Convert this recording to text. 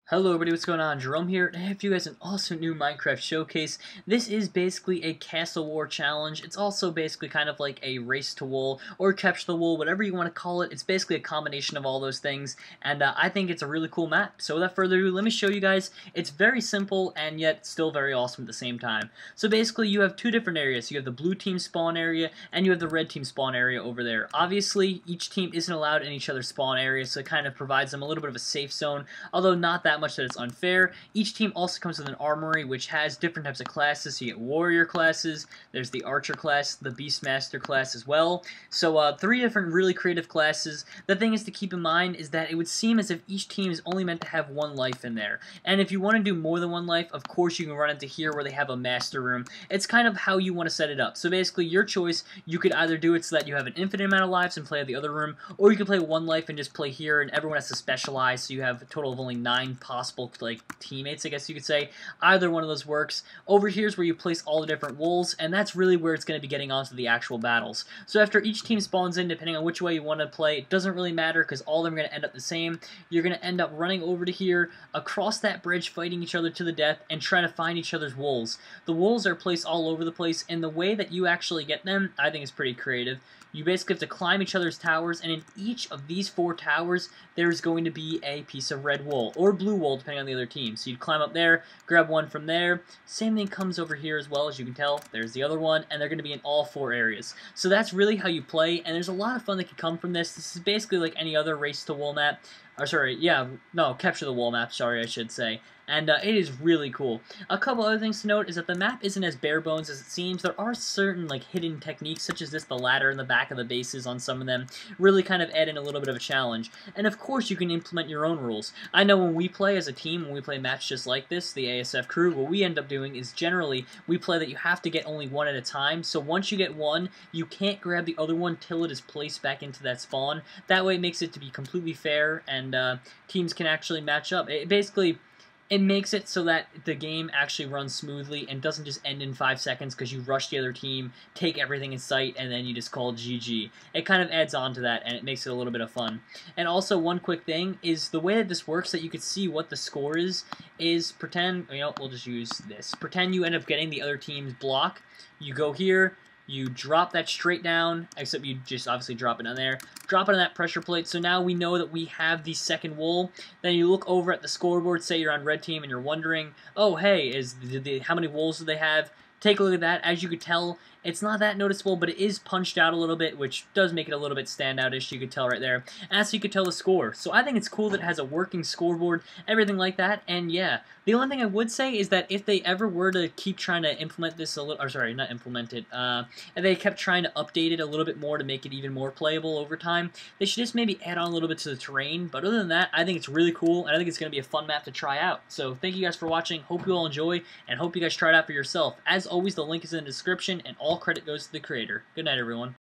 Hello everybody, what's going on? Jerome here, and I have for you guys an awesome new Minecraft showcase. This is basically a castle war challenge. It's also basically kind of like a race to wool, or capture the wool, whatever you want to call it. It's basically a combination of all those things, and I think it's a really cool map. So without further ado, let me show you guys. It's very simple, and yet still very awesome at the same time. So basically, you have two different areas. You have the blue team spawn area, and you have the red team spawn area over there. Obviously, each team isn't allowed in each other's spawn area, so it kind of provides them a little bit of a safe zone, although not that much that it's unfair. Each team also comes with an armory, which has different types of classes. So you get warrior classes, there's the archer class, the beastmaster class as well. So three different really creative classes. The thing is to keep in mind is that it would seem as if each team is only meant to have one life in there. And if you want to do more than one life, of course you can run into here where they have a master room. It's kind of how you want to set it up. So basically your choice, you could either do it so that you have an infinite amount of lives and play at the other room, or you could play one life and just play here and everyone has to specialize, so you have a total of only 9 possible like teammates, I guess you could say. Either one of those works. Over here is where you place all the different wools, and that's really where it's going to be getting onto the actual battles. So after each team spawns in, depending on which way you want to play, it doesn't really matter because all of them are going to end up the same. You're going to end up running over to here, across that bridge, fighting each other to the death, and trying to find each other's wools. The wools are placed all over the place, and the way that you actually get them, I think is pretty creative. You basically have to climb each other's towers, and in each of these 4 towers, there's going to be a piece of red wool, or blue wool, depending on the other team. So you'd climb up there, grab one from there. Same thing comes over here as well, as you can tell. There's the other one, and they're going to be in all 4 areas. So that's really how you play, and there's a lot of fun that can come from this. This is basically like any other race to wool map. Or sorry, yeah, no, capture the wool map, sorry, I should say. And it is really cool. A couple other things to note is that the map isn't as bare bones as it seems. There are certain like hidden techniques, such as this, the ladder in the back of the bases on some of them, really kind of add in a little bit of a challenge. And of course you can implement your own rules. I know when we play as a team, when we play maps just like this, the ASF crew, what we end up doing is generally we play that you have to get only one at a time. So once you get one, you can't grab the other one till it is placed back into that spawn. That way it makes it to be completely fair, and teams can actually match up. It makes it so that the game actually runs smoothly and doesn't just end in 5 seconds because you rush the other team, take everything in sight, and then you just call GG. It kind of adds on to that, and it makes it a little bit of fun. And also, one quick thing is the way that this works, that you can see what the score is pretend, we'll just use this. Pretend you end up getting the other team's block. You go here, you drop that straight down, except you just obviously drop it on there. Drop it on that pressure plate, so now we know that we have the second wool. Then you look over at the scoreboard, say you're on red team, and you're wondering, oh hey, how many wools do they have? Take a look at that. As you could tell, it's not that noticeable, but it is punched out a little bit, which does make it a little bit standout-ish, you could tell right there. As you could tell the score. So I think it's cool that it has a working scoreboard, everything like that, and yeah. The only thing I would say is that if they ever were to keep trying to implement this a little, or sorry, not implement it, and they kept trying to update it a little bit more to make it even more playable over time, they should just maybe add on a little bit to the terrain. But other than that, I think it's really cool, and I think it's going to be a fun map to try out. So thank you guys for watching, hope you all enjoy, and hope you guys try it out for yourself. As always, the link is in the description, and all credit goes to the creator. Good night, everyone.